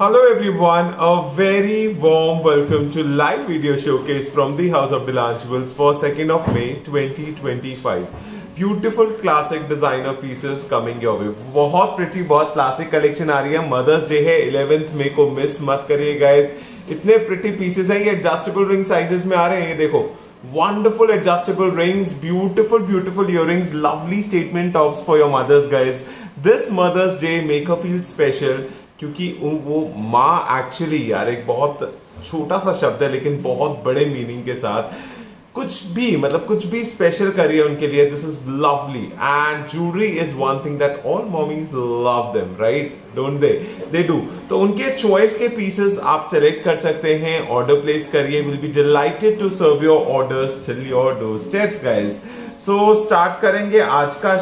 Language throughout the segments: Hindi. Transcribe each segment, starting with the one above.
Hello everyone, a very warm welcome to live video showcase from the House of Dilan Jewels for 2nd of May 2025. Beautiful classic designer pieces coming your way. बहुत pretty, बहुत classic collection आ रही है. Mother's Day है 11th May को miss मत करिए guys. इतने pretty pieces हैं, ये adjustable ring sizes में आ रहे हैं. ये देखो, wonderful adjustable rings, beautiful earrings, lovely statement tops for your mothers guys. This Mother's Day make her feel special. क्योंकि वो माँ एक्चुअली यार एक बहुत छोटा सा शब्द है लेकिन बहुत बड़े मीनिंग के साथ कुछ भी स्पेशल करिए उनके लिए. This is lovely and jewellery is one thing that all mommies love them, right? Don't they do. तो उनके चॉइस के पीसेस आप सेलेक्ट कर सकते हैं, ऑर्डर प्लेस करिए. Will be delighted to serve your orders till your door steps guys. So start करेंगे आज का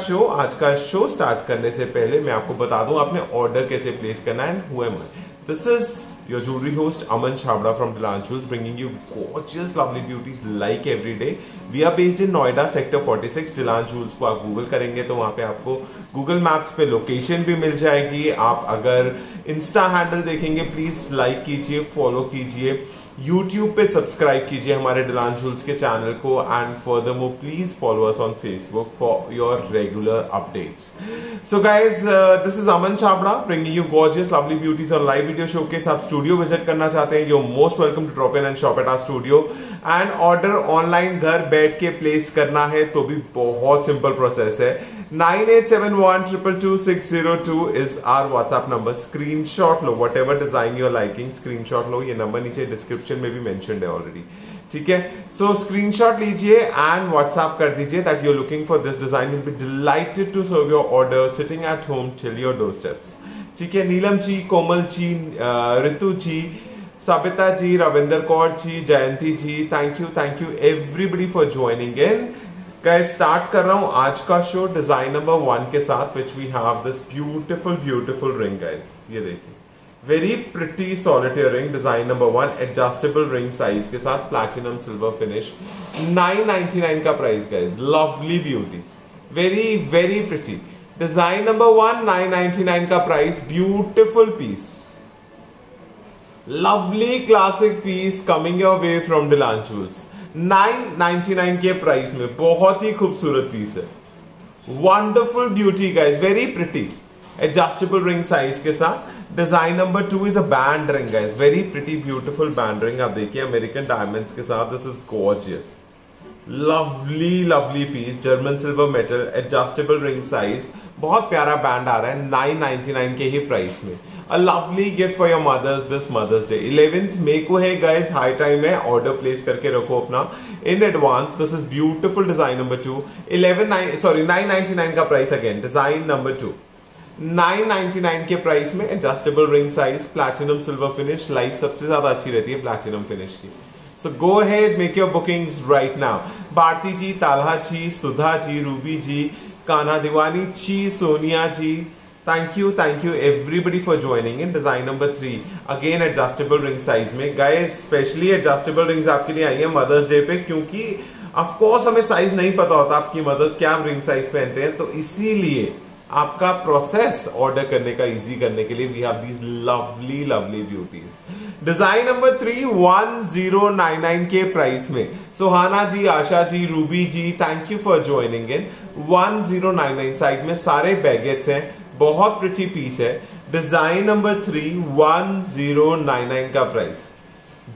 शो स्टार्ट करने से पहले मैं आपको बता दूं आपने ऑर्डर कैसे प्लेस करना है. Who am I? This is your jewelry host Aman Chhabra from Dilan Jewels, bringing you gorgeous lovely beauties like every day. We are based in Noida sector 46. Dilan Jewels को आप गूगल करेंगे तो वहां पे आपको गूगल मैप्स पे लोकेशन भी मिल जाएगी. आप अगर इंस्टा हैंडल देखेंगे प्लीज लाइक कीजिए, फॉलो कीजिए, YouTube पे सब्सक्राइब कीजिए हमारे Dilan Jewels के चैनल को, and furthermore please follow us on Facebook for your regular updates. So guys, this is Aman Chhabra bringing you gorgeous lovely beauties और लाइव वीडियो शोकेस. आप स्टूडियो विजिट करना चाहते हैं, you're most welcome to drop in and shop at our studio. And order online घर बैठ के प्लेस करना है तो भी बहुत सिंपल प्रोसेस है. 9871222602 is our WhatsApp number. Screenshot लो, whatever design you're liking, screenshot लो. ये नंबर नीचे डिस्क्रिप्शन में भी मेंशन्ड है ऑलरेडी, ठीक है? सो स्क्रीनशॉट लीजिए एंड व्हाट्सएप कर दीजिए that you are looking for this design. Will be delighted to serve your order sitting at home till your door steps, ठीक है? Neelam ji, Komal ji, Ritu ji, Sabita ji, Ravinder Kaur ji, Jayanti ji, thank you everybody for joining in. Guys, start कर रहा हूं आज का शो डिजाइन नंबर 1 के साथ, which we have this beautiful ring guys. ये देखिए, very pretty solitaire ring, design number 1, adjustable ring size के साथ, प्लैटिनम सिल्वर फिनिश, 999 का price guys. Lovely beauty, very pretty. Design number 1, 999 का price. Beautiful piece, lovely classic piece coming your way from Dilan Jewels. 999 के प्राइस में बहुत ही खूबसूरत पीस है. Wonderful beauty guys, very pretty, adjustable ring size के साथ. Design number 2 is a band ring guys, very pretty beautiful band ring. आप देखिए अमेरिकन डायमंड्स के साथ. This is gorgeous, lovely piece, German silver metal, adjustable ring size. बहुत प्यारा बैंड आ रहा है 999 के ही प्राइस में. A lovely gift for your mothers this Mother's Day. 11th May को है guys, हाई टाइम है. ऑर्डर प्लेस करके रखो अपना in advance. This is beautiful design number 2. 999 का प्राइस. अगेन डिजाइन नंबर 2, 999 के प्राइस में, adjustable ring size, platinum silver finish. Life सबसे ज्यादा अच्छी रहती है प्लैटिनम फिनिश की. So go ahead, make your bookings right now. Bharti ji, Talha ji, Sudha ji, Ruby ji, Kanha Deewani ji, Sonia ji, thank you everybody for joining in. Design number 3, again adjustable ring size में. गाइस, स्पेशली एडजस्टेबल रिंग्स आपके लिए आई है मदर्स डे पे, क्योंकि ऑफ कोर्स हमें साइज नहीं पता होता आपकी मदर्स क्या रिंग साइज पहनते हैं, तो इसीलिए आपका प्रोसेस ऑर्डर करने का इजी करने के लिए we have these lovely beauties. Design number 3, 1099 के प्राइस में. Suhana ji, Asha ji, Ruby ji, thank you for joining in. 1099 side में सारे बैगेट्स हैं, बहुत प्रिटी पीस है. डिजाइन नंबर 3, 1099 का price.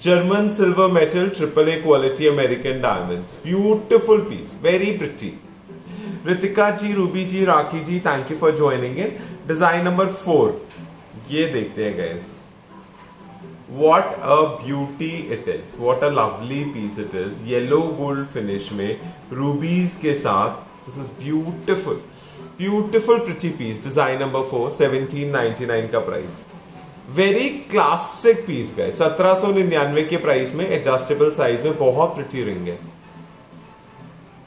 German silver metal, AAA quality, American diamonds. Beautiful piece, very pretty. Ritika ji, Ruby ji, Rakhi ji, thank you for joining in. Design number 4, ये देखते हैं guys. What a beauty it is, what a lovely piece it is. Yellow gold finish में रूबीज के साथ. This is beautiful pretty piece. Design number 4, 1799 का price. Very classic piece guys, 1799 के प्राइस में, एडजस्टेबल साइज में, बहुत प्रिटी रिंग है.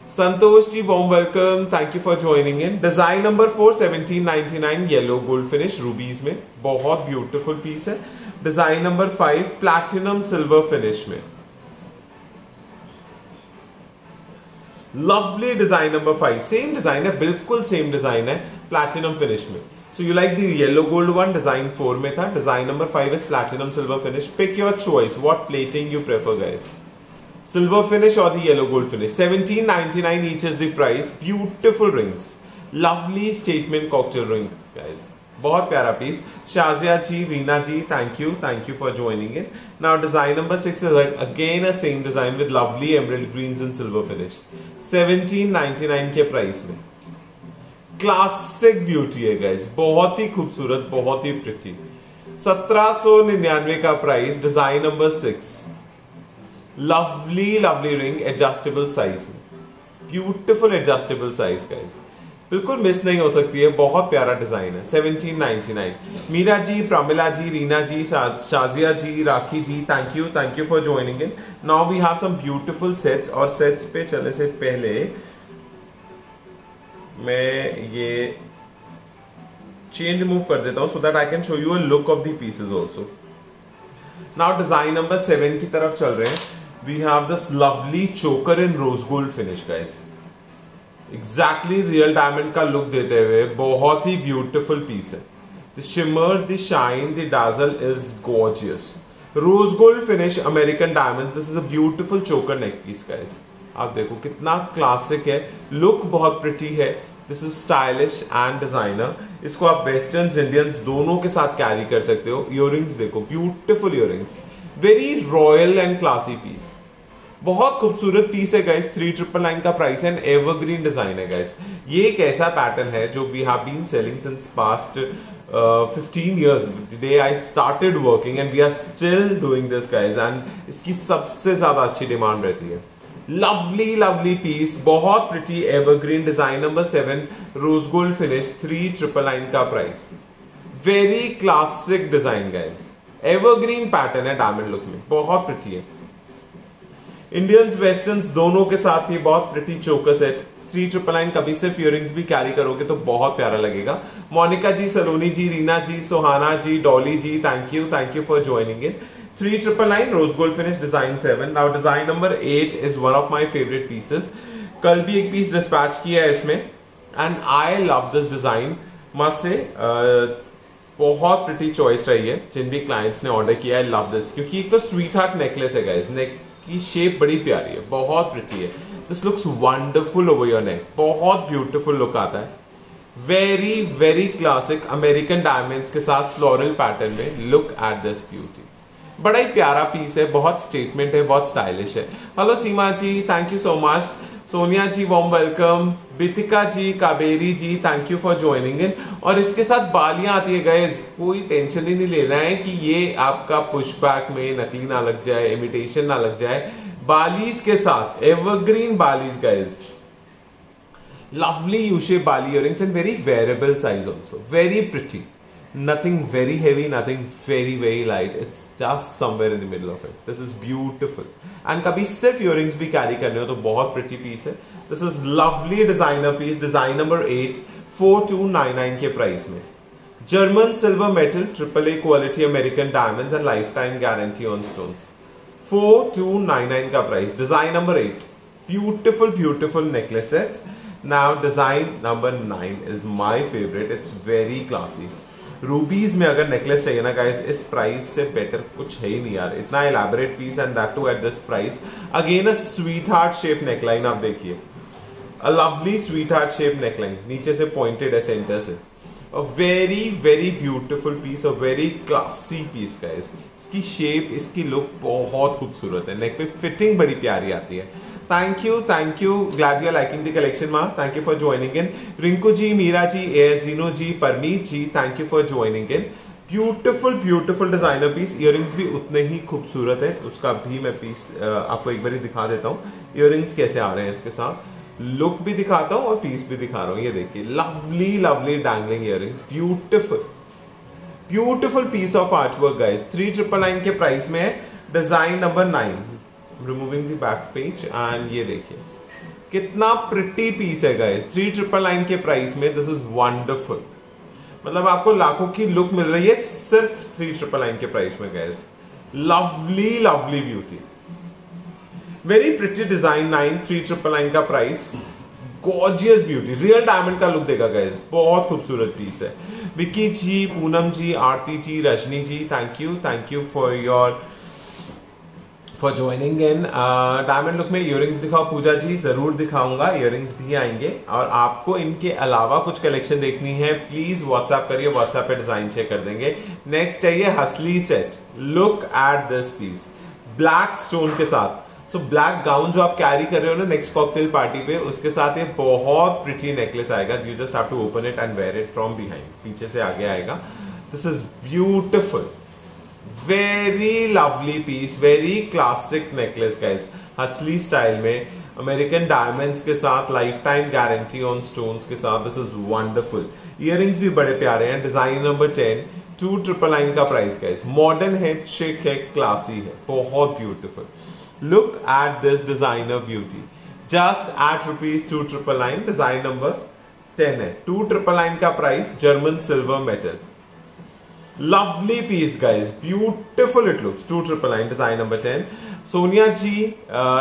Santosh ji, warm welcome, thank you for joining in. Design number 4, 1799, yellow gold finish, rubies में, बहुत ब्यूटिफुल पीस है. Design number 5, platinum silver finish में. Lovely design number 5, same design है, बिल्कुल सेम डिजाइन है, प्लैटिनम फिनिश में. So you like the yellow gold one, design 4 में था. Design number 5 is platinum silver finish. Pick your choice. What plating you prefer, guys? Silver finish or the yellow gold finish. 17.99 each is the price. Beautiful rings. Lovely statement cocktail rings, guys. बहुत प्यारा piece. Shazia ji, Reena ji, thank you for joining in. Now design number 6 is again a same design with lovely emerald greens and silver finish. 17.99 के प्राइस में. क्लासिक ब्यूटी है गाइस, बहुत ही खूबसूरत, बहुत ही प्रिटी. 1799 का price. Design number 6. Lovely lovely ring, adjustable size में. ब्यूटीफुल एडजस्टेबल साइज गाइस, बिल्कुल मिस नहीं हो सकती है. बहुत प्यारा डिजाइन है. 1799. Meera ji, Pramila ji, Reena ji, Shazia ji, Rakhi ji, thank you for joining in. Now we have some beautiful sets. और सेट्स पे चलने से पहले मैं ये चेन रिमूव कर देता हूं so that I can show you a look of the pieces also. Now design number 7 की तरफ चल रहे हैं. We have this lovely choker in rose gold finish guys. Exactly real diamond का लुक देते हुए बहुत ही ब्यूटीफुल पीस है. The shimmer, the shine, the dazzle is gorgeous. Rose gold finish, American diamond. This is a beautiful choker neck piece guys. आप देखो कितना क्लासिक है. लुक बहुत प्रिटी है. This is stylish and designer. इसको आप वेस्टर्न इंडियंस दोनों के साथ कैरी कर सकते हो. इयररिंग्स देखो, beautiful earrings. Very royal and classy piece. बहुत खूबसूरत पीस है गाइस. 3999 का प्राइस है. एवरग्रीन डिजाइन है गाइस. ये एक ऐसा पैटर्न है जो we have been selling since past 15 years. The day I started working and we are still doing this guys. and इसकी सबसे ज्यादा अच्छी डिमांड रहती है. लवली लवली पीस, बहुत pretty evergreen. Design number 7, rose gold finish. 3999 का price. Very classic design guys. Evergreen pattern है डायमंड लुक में, बहुत प्रिटी है. इंडियंस वेस्टर्न्स दोनों के साथ ही बहुत प्रिटी चोकर सेट. 3999. कभी सिर्फ इयररिंग्स भी कैरी करोगे तो बहुत प्यारा लगेगा. Monika ji, Saloni ji, Reena ji, Sohana ji, Dolly ji, thank you for joining in. 3999 rose gold finish. Design 7. Now design number 8 is one of my favourite pieces. कल भी एक पीस डिस्पैच किया है इसमें and I love this design. मस्त से बहुत प्रिटी चॉइस रही है जिन भी क्लाइंट्स ने ऑर्डर किया. आई लव दिस क्योंकि एक तो स्वीट हार्ट नेकलेस है गाइस. नेक की शेप बड़ी प्यारी है, बहुत प्रिटी है. This looks wonderful over your neck. बहुत ब्यूटीफुल लुक आता है. Very very classic American diamonds के साथ फ्लोरल पैटर्न में. Look at this beauty. बड़ा ही प्यारा पीस है, बहुत स्टेटमेंट है, बहुत स्टाइलिश है. Hello Seema ji, thank you so much. Sonia ji, warm welcome. Bitika ji, Kaberi ji, thank you for joining in. और इसके साथ बालियां आती है गाइस. कोई टेंशन ही नहीं लेना है कि ये आपका पुशबैक में नकली ना लग जाए, इमिटेशन ना लग जाए. बालीज के साथ evergreen balis guys. Lovely U shape bali earrings and very wearable size also. Very pretty. Nothing very heavy, nothing very light. It's just somewhere in the middle of it. This is beautiful. And कभी सिर्फ earrings भी कैरी करने हो तो बहुत pretty piece है. This is lovely designer piece. Design number 8, 4299 के प्राइस में. German silver metal, AAA quality American diamonds and lifetime guarantee on stones. 4299 का price. Design number 8, beautiful necklace set. Now design number 9 is my favorite. It's very classy. रूबीज में अगर नेकलेस चाहिए ना गाइस, इस प्राइस से बेटर कुछ है ही नहीं यार. इतना elaborate piece and that too at this price. Again a sweet heart shape neckline. आप देखिए, अ lovely sweet heart shape neckline. नीचे से पॉइंटेड है सेंटर से. A very very beautiful piece, a very classy piece guys. इसकी शेप, इसकी लुक बहुत खूबसूरत है. नेक पे फिटिंग बड़ी प्यारी आती है. Thank you. Glad you are liking the collection, ma. Thank you for joining in. Rinku ji, Meera ji, Zino ji, Parmeet ji, thank you for joining in. Beautiful designer piece. Earrings भी उतने ही खूबसूरत है. उसका भी मैं पीस आपको एक बार दिखा देता हूँ. Earrings कैसे आ रहे हैं इसके साथ. लुक भी दिखाता हूँ और पीस भी दिखा रहा हूँ. ये देखिए, lovely dangling earrings. Beautiful piece of artwork, guys. 3999 के प्राइस में है. Design number 9. Removing the back page and ये देखिए कितना प्रिटी पीस है गाइस. 3999 के प्राइस में. This is wonderful. मतलब आपको लाखों की लुक मिल रही है सिर्फ 3999 के प्राइस में guys. Lovely beauty. Very pretty design. 3999 का price. Gorgeous beauty, real diamond का लुक देगा गाइस, बहुत खूबसूरत पीस है। Vicky ji, Poonam ji, Aarti ji, Rajni ji, thank you for joining in. Diamond look में इयररिंग्स दिखाओ पूजा जी, जरूर दिखाऊंगा, इयररिंग्स भी आएंगे। और आपको इनके अलावा कुछ कलेक्शन देखनी है प्लीज व्हाट्सएप करिए, व्हाट्सएप पे डिजाइन शेयर कर देंगे। नेक्स्ट है ये हसली set, look at this piece, black stone के साथ। सो ब्लैक गाउन जो आप कैरी कर रहे हो ना नेक्स्ट कॉकटेल पार्टी पे, उसके साथ ये बहुत प्रिटी नेकलेस आएगा। You just have to open it and wear it from behind, पीछे से आगे आएगा। This is beautiful, very lovely piece, very classic necklace guys, हसली स्टाइल में, अमेरिकन डायमंड्स के साथ, life time guarantee on stones के साथ। This is wonderful. इयररिंग्स भी बड़े प्यारे हैं। डिजाइन नंबर 10, 299 का प्राइस गाइस। मॉडर्न है, शिक है, क्लासी है, बहुत beautiful. Look at this designer beauty, just at ₹299, design number 10 है। 299 का price, German silver metal, lovely piece guys, beautiful it looks. 299, design number 10। Sonia ji,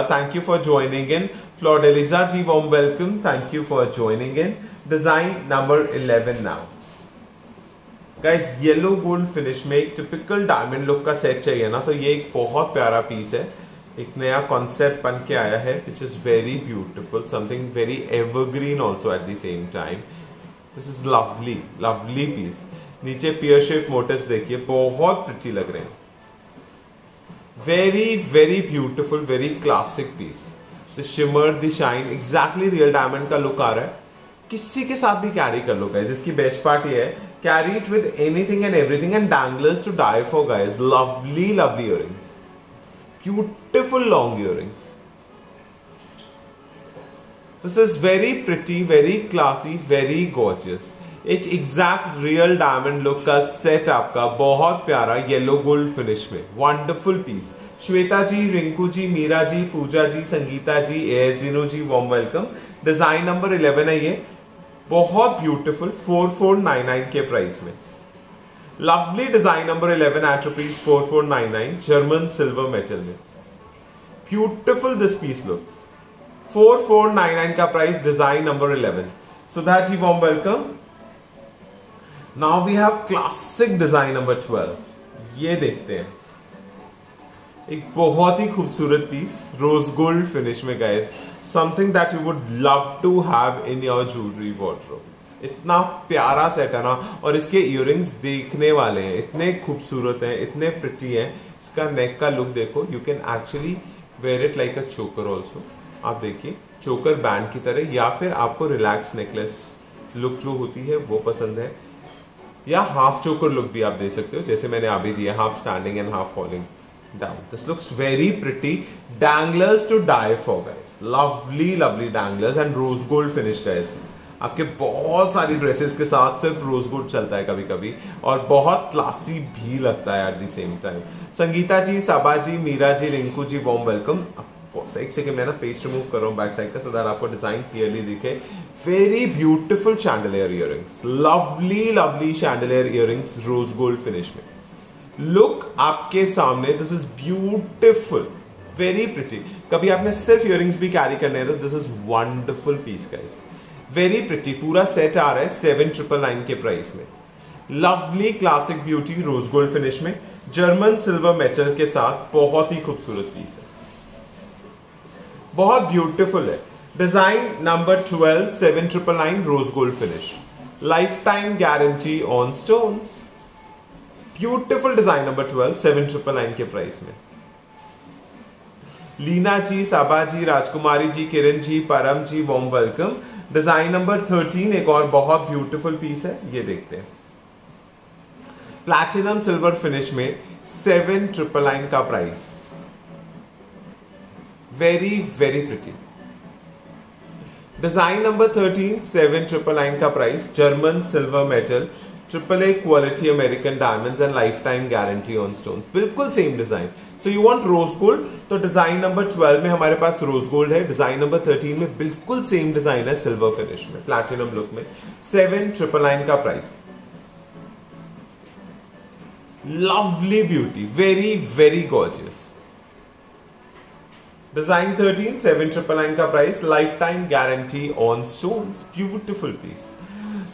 thank you for joining in. फ्लोडेलिजा ji, warm welcome, thank you for joining in. Design number 11 now guys, yellow gold finish में एक टिपिकल डायमंड लुक का सेट चाहिए ना, तो ये एक बहुत प्यारा पीस है। एक नया कॉन्सेप्ट बन के आया है which is very beautiful, something very evergreen also at the same time. This is lovely, lovely piece. नीचे पियर शेप मोटिव्स देखिए, बहुत प्रिटी लग रहे हैं। Very very beautiful, very classic piece. The shimmer, the shine, exactly real diamond का लुक आ रहा है। किसी के साथ भी कैरी कर लो गाइस, इसकी बेस्ट पार्ट ये है, carry it with anything and everything and danglers to die for guys. Lovely lovely earrings, beautiful long earrings. This is very pretty, very classy, very gorgeous. एक एग्जैक्ट रियल डायमंड लुक का सेट आपका, बहुत प्यारा येलो गोल्ड फिनिश में, वंडरफुल पीस। श्वेता जी, रिंकू जी, मीरा जी, पूजा जी, संगीता जी, एजिनो ji, warm welcome. Design number 11 है ये, बहुत ब्यूटिफुल, 4499 के प्राइस में। Lovely design number 11 at ₹4499, German silver metal में। ब्यूटिफुल दिस पीस लुक्स, 4499 का price, design number 11। Sudha ji, warm welcome. Now we have classic design number 12, ये देखते हैं। एक बहुत ही खूबसूरत पीस, रोज गोल्ड फिनिश में guys, something that you would love to have in your jewellery wardrobe. इतना प्यारा सेट है ना, और इसके इयररिंग्स देखने वाले हैं, इतने खूबसूरत हैं, इतने प्रिटी हैं। इसका नेक का लुक देखो, you can actually wear it like a choker also. आप देखिए, चोकर बैंड की तरह, या फिर आपको रिलैक्स नेकलेस लुक जो होती है वो पसंद है, या हाफ चोकर लुक भी आप दे सकते हो, जैसे मैंने अभी दिया, half standing and half falling down. This looks very pretty. Danglers to die for guys, lovely lovely danglers and rose gold finish guys. आपके बहुत सारी ड्रेसेस के साथ सिर्फ रोज गोल्ड चलता है कभी कभी, और बहुत क्लासी भी लगता है at the same time. Sangeeta ji, Saba ji, Meera ji, Rinku ji, warm welcome. एक सेकंड, मैं ना पेज रिमूव कर रहा हूं बैक साइड का, सो दैट आपको डिजाइन क्लियरली दिखे। Very beautiful chandelier earrings, lovely lovely chandelier earrings, rose gold finish में। लुक आपके सामने, this is beautiful, very pretty. कभी आपने सिर्फ इयररिंग्स भी कैरी करने हैं तो this is wonderful piece guys, very pretty. पूरा सेट आ रहा है 7999 के प्राइस में। Lovely classic beauty, rose gold finish में, जर्मन सिल्वर मेटल के साथ, बहुत ही खूबसूरत पीस है, बहुत ब्यूटीफुल है। Design number 12, 7999, rose gold finish, life time guarantee on stones. Beautiful design number 12, 7999 के प्राइस में। लीना जी, साबा जी, राजकुमारी जी, किरण जी, परम जी, वार्म वेलकम। डिजाइन नंबर 13, एक और बहुत ब्यूटीफुल पीस है, ये देखते हैं। प्लैटिनम सिल्वर फिनिश में, 7999 का price, very very pretty. Design number 13, 7999 का price, German silver metal, AAA quality American diamonds and life time guarantee on stones, बिल्कुल same design. So you want rose gold, तो डिजाइन नंबर 12 में हमारे पास रोज गोल्ड है, डिजाइन नंबर 13 में बिल्कुल सेम डिजाइन है, सिल्वर फिनिश में, प्लैटिनम लुक में, 7999 का price. Lovely beauty, very very gorgeous, design 13, 7,999 का price, life time guarantee on stones, beautiful piece.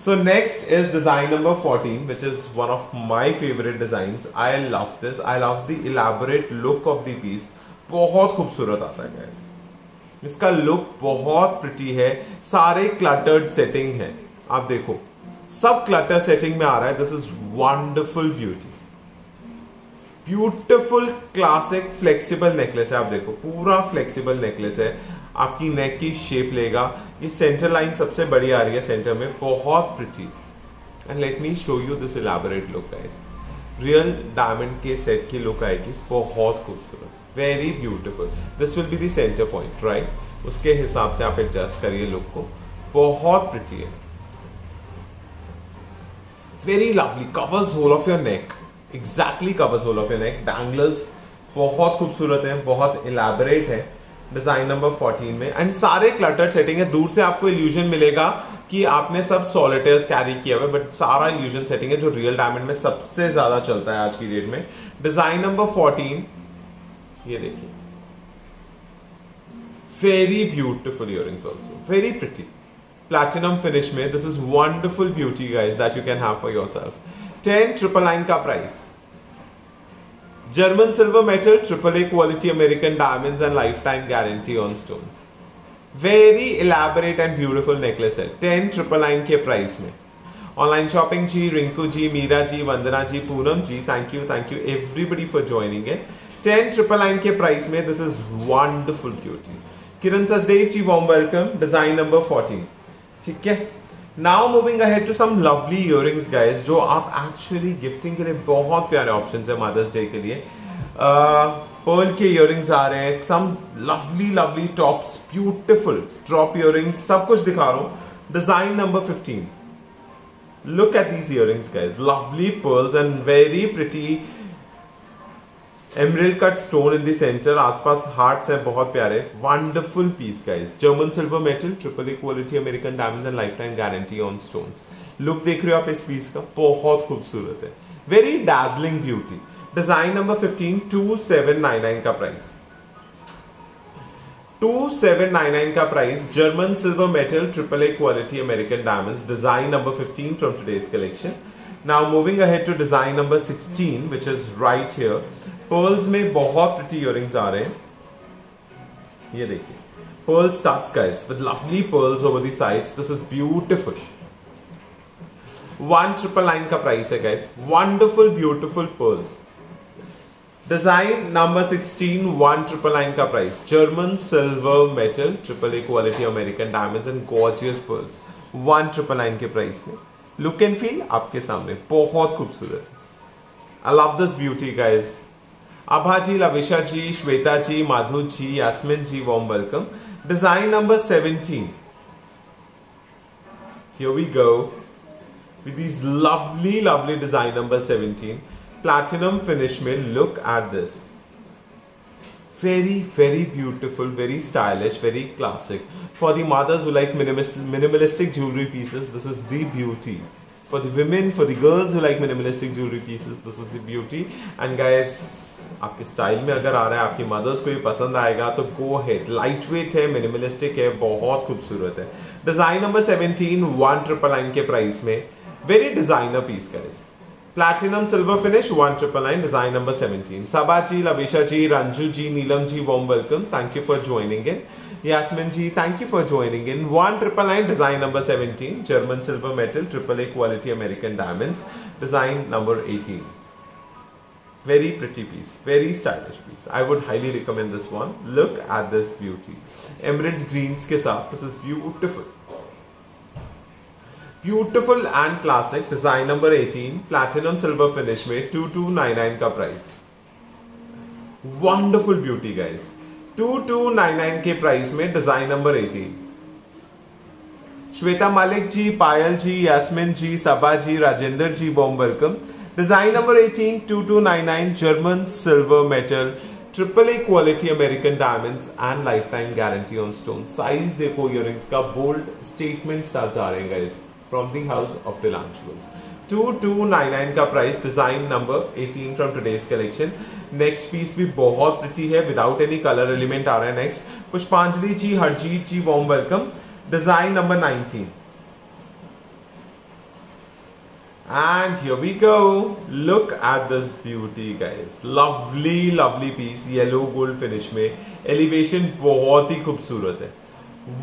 So next is design number 14, which is one of my favorite designs. I love this. I love the elaborate look of the piece. बहुत खूबसूरत आता है guys. इसका लुक बहुत प्रिटी है. सारे क्लटर्ड सेटिंग है. आप देखो, सब क्लटर सेटिंग में आ रहा है. This is wonderful beauty. Beautiful classic flexible necklace है. आप देखो, पूरा फ्लेक्सिबल नेकलेस है. आपकी नेक की शेप लेगा. ये सेंटर लाइन सबसे बड़ी आ रही है सेंटर में, बहुत pretty. And let me show you this elaborate look guys. Real diamond के सेट की लुक आएगी, बहुत खूबसूरत, very beautiful. This will be the centre point, right? उसके हिसाब से आप एडजस्ट करिए लुक को. बहुत प्रिटी है, very lovely. Covers whole of your neck, exactly covers whole of your neck. Danglers बहुत खूबसूरत है, बहुत इलैबोरेट है डिजाइन नंबर 14 में. एंड सारे क्लटर सेटिंग है. दूर से आपको इल्यूजन मिलेगा कि आपने सब सॉलिटेयर्स कैरी किया हुआ है, बट सारा इल्यूजन सेटिंग है जो रियल डायमंड में सबसे ज्यादा चलता है आज की डेट में. डिजाइन नंबर 14, ये देखिए, very beautiful earrings also, very pretty. Platinum finish में. This is wonderful beauty guys that you can have for yourself. 10,999 का price. German silver metal, AAA quality American diamonds and lifetime guarantee on stones. Very elaborate and beautiful necklace है. 10,999 के प्राइस में. Online shopping ji, Rinku ji, Meera ji, Vandana ji, Poonam ji, thank you everybody for joining it. 10,999 के प्राइस में. This is wonderful beauty. Kiran Sachdev ji, warm welcome. Design number 14. ठीक है. Now moving ahead to some lovely earrings guys, जो आप एक्चुअली गिफ्टिंग के लिए बहुत प्यारे ऑप्शंस है मदर्स डे के लिए. पर्ल के इयररिंग्स आ रहे हैं. Some lovely tops, beautiful drop earrings, सब कुछ दिखा रहा हूं. Design number 15. Look at these earrings guys. Lovely pearls and very pretty emerald cut stone in the centre. आसपास हार्ट्स हैं, बहुत प्यारे. Wonderful piece guys. German silver metal, AAA quality American diamond and life time guarantee on stones. Look देख रहे हो आप इस पीस का, बहुत खूबसूरत है. Very darling beauty. Design number 15, 2,799 का प्राइस. 2,799 का price. German silver metal, AAA quality American diamonds. Design number 15 from today's collection. Now moving ahead to design number 16, which is right here. Pearls में बहुत प्रिटी इयररिंग्स आ रहे हैं. ये देखिए, pearl studs guys with lovely pearls over the sides. This is beautiful. 1,999 का प्राइस है guys. Wonderful beautiful pearls. Design number 16, 1,999 का price. German silver metal, AAA quality American diamonds and gorgeous pearls. 1,999 के प्राइस में. लुक एंड फील आपके सामने, बहुत खूबसूरत. I love this beauty guys. Abha ji, Lavisha ji, Shweta ji, Madhu ji, Yasmin ji, warm welcome. Design number 17. Here we go with these lovely design number 17. Platinum finish में. Look at this. Very beautiful, very stylish, very classic. For the mothers who like minimalistic jewelry pieces, this is the beauty. For the women, for the girls who like minimalistic jewelry pieces, this is the beauty. And guys, आपके स्टाइल में अगर आ रहा है, आपकी मदर्स को ये पसंद आएगा तो गो हेड. लाइट वेट है, मिनिमलिस्टिक है, बहुत खूबसूरत है. डिजाइन नंबर 17, 1,999 के प्राइस में. Very designer piece guys. Platinum silver finish, 1,999. Design number 17. Saba ji, Lavisha ji, Ranju ji, Neelam ji, warm welcome. Thank you for joining in. Yasmin ji, thank you for joining in. 1,999. Design number 17. German silver metal, AAA quality American diamonds. Design number 18. Very pretty piece, very stylish piece. I would highly recommend this one. Look at this beauty. Emerald greens के साथ. This is beautiful. Beautiful and classic. Design number 18. Platinum silver finish में. 2,299 का प्राइस. Wonderful beauty guys. 2,299 के प्राइस में. Design number 18. Shweta Malik ji, Payal ji, Yasmin ji, Saba ji, Rajendra ji, warm welcome. Design number 18, 2,299. German silver metal, AAA quality American diamonds and life time guarantee on stone. Size देखो इयररिंग्स का, बोल्ड स्टेटमेंट स्टार्स आ रहे हैं guys from the house of Dilan jewels. 2299 का price, design number 18 from today's collection. Next piece भी बहुत प्रिटी है, विदाउट एनी कलर एलिमेंट आ रहा है। Next Pushpanjali ji, Harjeet ji, warm welcome. Design number 19 and here we go. Look at this beauty guys, lovely piece, yellow gold finish में, elevation बहुत ही खूबसूरत है,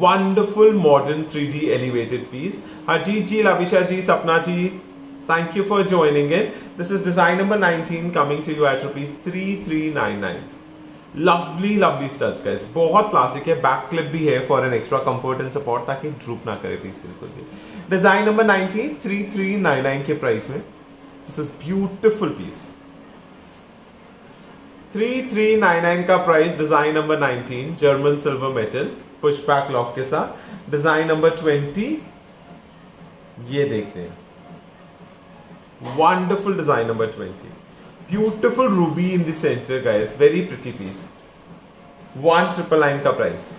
wonderful modern 3D elevated piece। Harjeet जी, लविशा जी, सपना जी, thank you for joining in। This is design number 19 coming to you at rupees 3399। lovely studs guys, बहुत क्लासिक है, बैक क्लिप भी है for an extra comfort and support, ताकि ड्रूप ना करे पीस बिल्कुल भी। डिजाइन नंबर 19 3399 के प्राइस में। दिस इज ब्यूटिफुल पीस, 3399 का price. Design number 19 German silver metal push back lock के साथ। डिजाइन नंबर 20 ये देखते हैं, wonderful design number 20, beautiful ruby in the center guys, very pretty piece, 1999 का प्राइस।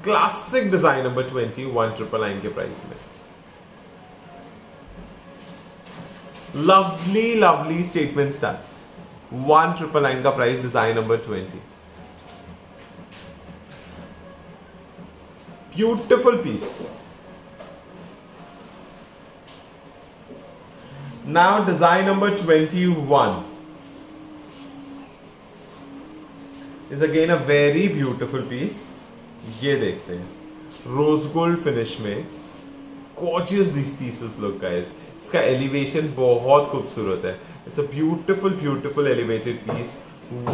क्लासिक डिजाइन नंबर 20 1999 के प्राइस में। लवली स्टेटमेंट स्टड्स, 1999 का price, design number 20। Beautiful piece. Now design number 21 is again a very beautiful piece। ये देखते हैं, रोज गोल्ड फिनिश में, gorgeous these pieces look guys। इसका एलिवेशन बहुत खूबसूरत है। It's a beautiful elevated piece,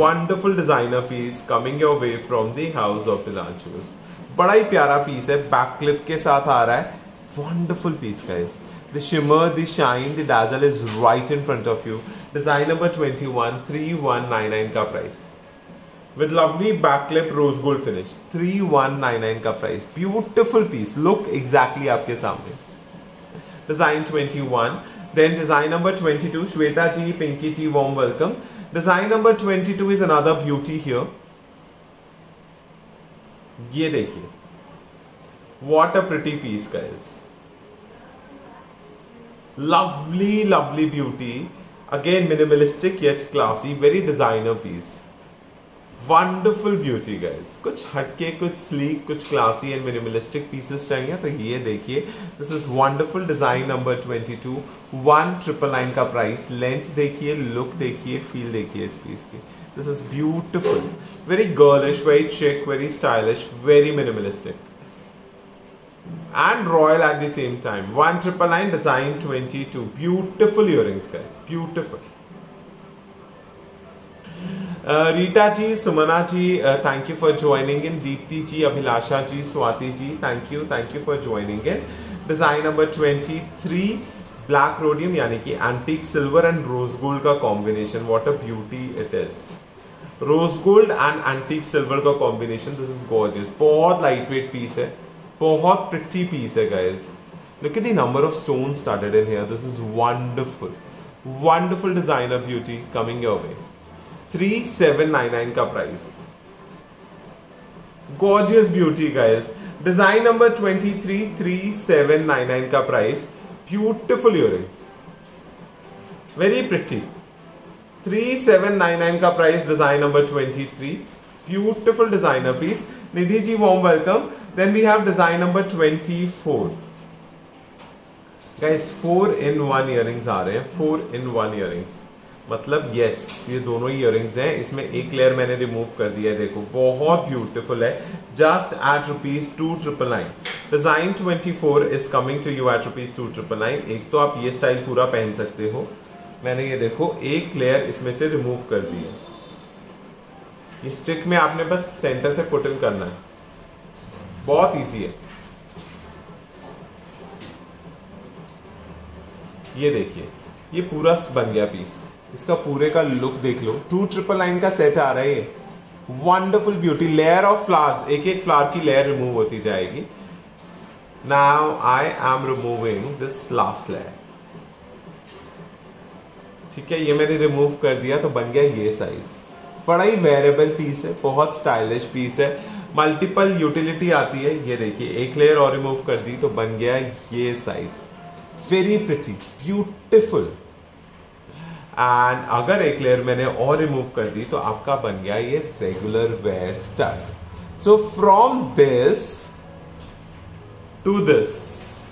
wonderful designer piece coming your way from the house of Delanchos। बड़ा ही प्यारा पीस है, बैक क्लिप के साथ आ रहा है, wonderful piece guys। The shimmer, the shine, the dazzle is right in front of you। Design number 21 3199 का price, with lovely back clip rose gold finish, 3199 का price. Beautiful piece, look exactly आपके सामने। Design 21, then design number 22, Shweta ji, Pinky ji, warm welcome। Design number 22 is another beauty here। ये देखिए, what a pretty piece guys। lovely beauty, again minimalistic yet classy, very designer piece, wonderful beauty guys। कुछ हटके, कुछ sleek, कुछ classy and minimalistic pieces चाहिए तो ये देखिए। this is wonderful design number 22 1999 का प्राइस। लेंथ देखिए, लुक देखिए, फील देखिए इस पीस की। this is beautiful, very girlish, very chic, very stylish, very minimalistic and royal at the same time। 1999 design 22, beautiful earrings guys, beautiful। Rita ji, Sumana ji, thank you for joining in। Deepti ji, Abhilasha ji, Swati ji, thank you for joining in। Design number 23 black rhodium यानी कि antique silver and rose gold का combination, what a beauty it is। rose gold and antique silver का combination, this is gorgeous। बहुत lightweight piece है, बहुत pretty piece है guys। look at the number of stones studded in here, this is wonderful designer beauty coming your way। 3799 का price, gorgeous beauty guys। design number 23 3799 का price. beautiful earrings, very pretty। 3799 का price, design number 23, beautiful designer piece। Nidhi ji, warm welcome। Then we have design number 24 guys, 4-in-1 earrings आ रहे हैं, 4-in-1 earrings मतलब yes, ये दोनों ही earrings हैं। इसमें एक लेयर मैंने रिमूव कर दिया है, देखो बहुत ब्यूटीफुल है। Just at rupees 2999। Design 24 is coming to you at rupees 2999। एक तो आप ये स्टाइल पूरा पहन सकते हो, मैंने ये देखो एक लेयर इसमें से रिमूव कर दी है। ये स्टिक में आपने बस सेंटर से पुट इन करना है, बहुत इजी है। ये देखिए, ये पूरा बन गया पीस। इसका पूरे का लुक देख लो। 2999 का सेट आ रहा है, wonderful beauty. Layer of flowers, एक एक फ्लावर की लेयर रिमूव होती जाएगी। Now I am removing this last layer. ठीक है, ये मैंने रिमूव कर दिया तो बन गया ये साइज। बड़ा ही वेरेबल पीस है, बहुत स्टाइलिश पीस है, मल्टीपल यूटिलिटी आती है। ये देखिए, एक लेयर और रिमूव कर दी तो बन गया ये size. Very pretty, beautiful. And अगर एक लेयर मैंने और रिमूव कर दी तो आपका बन गया ये regular wear stud. So from this to this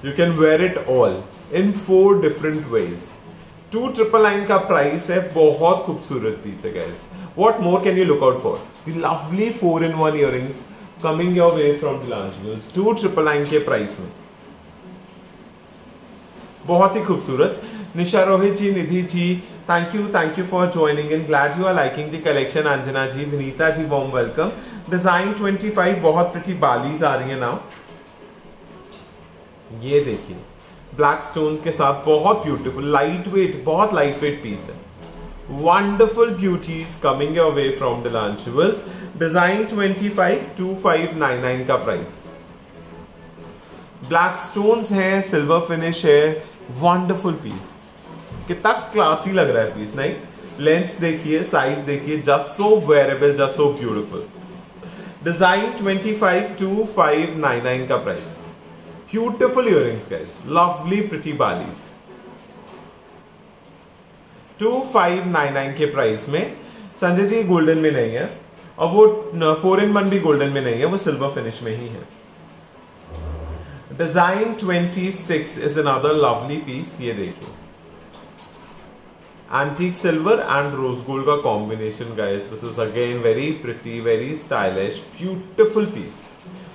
you can wear it all in 4 different ways. 2,999 का प्राइस है, बहुत खूबसूरत पीस है guys. What more can you look out for? The lovely 4-in-1 earrings coming your way from Dilansh jewels 2,999 के प्राइस में, बहुत ही खूबसूरत। निशा रोहित जी, Nidhi ji, thank you for joining in. Glad you are liking the collection. Anjana ji, Vinita ji, warm welcome. Design 25 बहुत pretty बालीज आ रही है now. ये देखिए ब्लैक स्टोन के साथ बहुत ब्यूटीफुल, लाइट वेट, बहुत लाइट वेट पीस है। Wonderful beauties coming your way from Dilansh jewels. Design 25 2599 का प्राइस। ब्लैक स्टोन्स है, सिल्वर फिनिश है, वंडरफुल पीस। कितना क्लासी लग रहा है पीस, नहीं? लेंथ देखिए, साइज देखिए, just so wearable, just so beautiful. Design 25 2599 का price. Beautiful earrings guys, lovely pretty balis 2599 के प्राइस में। संजय जी गोल्डन में नहीं है, और वो 4-in-1 भी गोल्डन में नहीं है, वो सिल्वर फिनिश में ही है। Design 26 is another lovely piece. ये देखिए antique silver and rose gold का combination guys. This is again very pretty, very stylish, beautiful piece,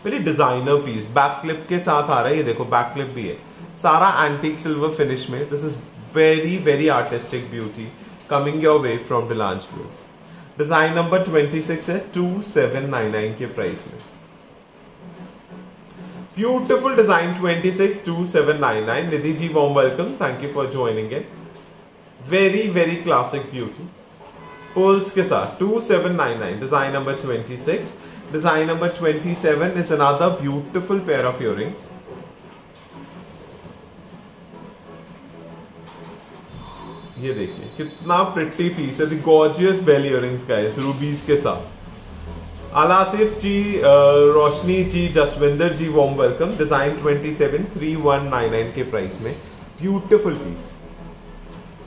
very designer piece. Back clip के साथ आ रहा है, ये देखो बैक क्लिप भी है, सारा एंटीक सिल्वर फिनिश में। This is very very artistic beauty coming your way from Dilansh jewels. Design number 26 है, 2799 के प्राइस में। Beautiful design 26 2799। Nidhi ji warm welcome, thank you for joining in. Very very classic beauty pearls के साथ 2799। Design number 26। Design number 27 is another beautiful pair of earrings. ये देखिए कितना प्रिटी पीस है, the gorgeous bell earrings guys, rubies के साथ। Alasif ji, Roshni ji, Jasvinder ji, warm welcome. Design 27 3199 के प्राइस में, ब्यूटीफुल पीस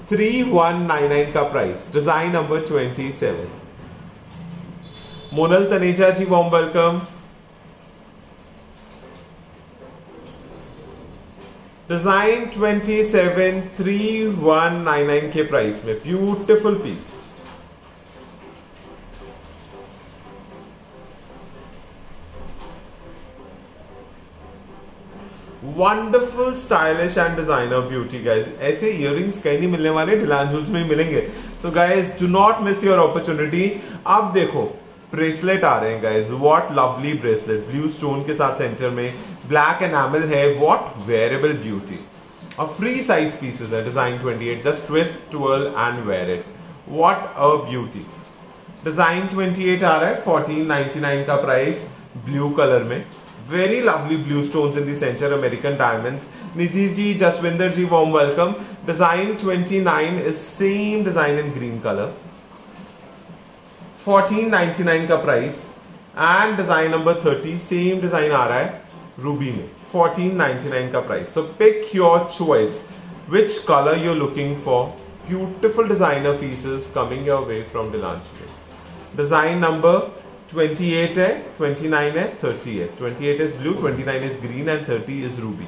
3199 का price. Design number 27। Monal Taneja ji, warm welcome. Design 27 3199 के प्राइस में, beautiful piece. Wonderful stylish and designer beauty guys. ऐसे इयररिंग्स कहीं नहीं मिलने वाले, दिलांश ज्वेल्स में ही मिलेंगे। So guys do not miss your opportunity. अब देखो ब्रेसलेट आ रहे हैं guys, what lovely bracelet, blue stone के साथ सेंटर में, ब्लैक एनामल है, व्हाट वेयरेबल ब्यूटी। और फ्री साइज पीसेस है। Design 28, just twist, twirl and wear it, what a beauty. Design 28 आ रहा है, 1499 का प्राइस, ब्लू कलर में। Very lovely blue stones in the center, American diamonds. Nidhi ji, Jaswinder ji, warm welcome. Design 29 is same design in green color. 1499 का price. And design number 30 same design आ रहा है रूबी में, 1499 का price. So pick your choice, which color you're looking for. Beautiful designer pieces coming your way from Dilansh jewels. Design number 28 है, 29 है, 30 है। 28 is blue, 29 is green and 30 is ruby.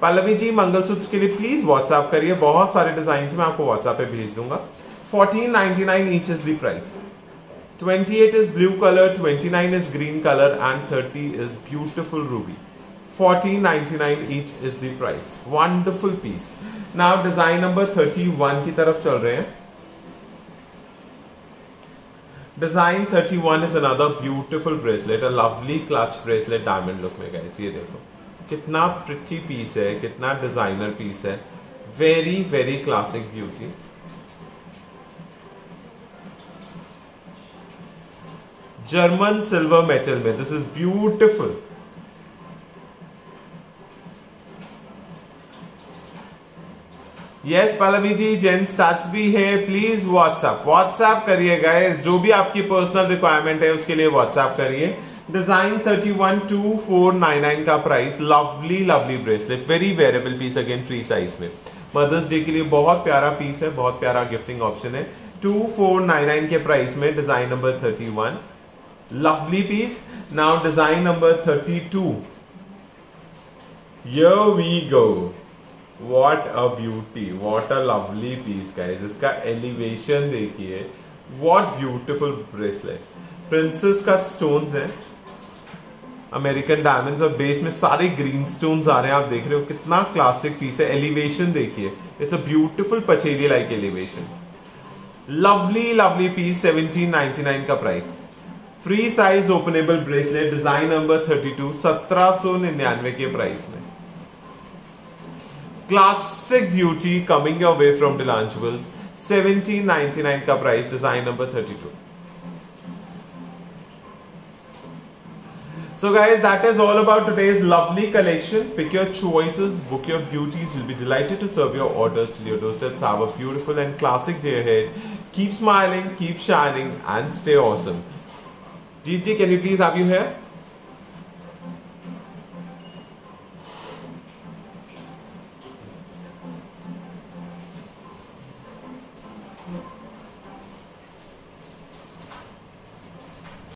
Pallavi ji mangalsutra के लिए प्लीज व्हाट्सएप करिए, बहुत सारे डिजाइन मैं आपको व्हाट्सएप पे भेज दूंगा। 1499 each is the price. 28 is blue color, 29 is green color and 30 is beautiful ruby. 1499 each is the price. Wonderful piece. Now design number 31 की तरफ चल रहे हैं। Design 31 is another beautiful bracelet, a lovely clutch bracelet diamond look में guys। ये देखो कितना pretty piece है, कितना designer piece है, very very classic beauty। German silver metal में, this is beautiful। Yes Pallavi ji, जेन स्टार्स भी है, प्लीज व्हाट्सएप करिए गाइस। जो भी आपकी पर्सनल रिक्वायरमेंट है उसके लिए व्हाट्सएप करिए। डिजाइन 312499 का price. Lovely lovely bracelet, very wearable piece, again free size में। मदर्स डे के लिए बहुत प्यारा पीस है, बहुत प्यारा गिफ्टिंग ऑप्शन है। 2499 के प्राइस में design number 31, lovely piece. Now design number 32, here we go, what a beauty, what a lovely piece guys। इसका एलिवेशन देखिए, what beautiful bracelet, प्रिंसेस का स्टोन्स है, अमेरिकन डायमंड्स, और बेस में सारे ग्रीन स्टोन्स आ रहे हैं। आप देख रहे हो कितना क्लासिक पीस है। एलिवेशन देखिए, इट्स अ ब्यूटीफुल पचेली like elevation. Lovely lovely piece, 1799 का price. Free size openable bracelet, design number 32, 1799 के प्राइस में। Classic beauty coming your way from Dilan jewels, 1799 का price, design number 32। So guys, that is all about today's lovely collection. Pick your choices, book your beauties. We'll be delighted to serve your orders till your doorsteps. Have a beautiful and classic day ahead. Keep smiling, keep shining, and stay awesome. Gigi, can you please have you here?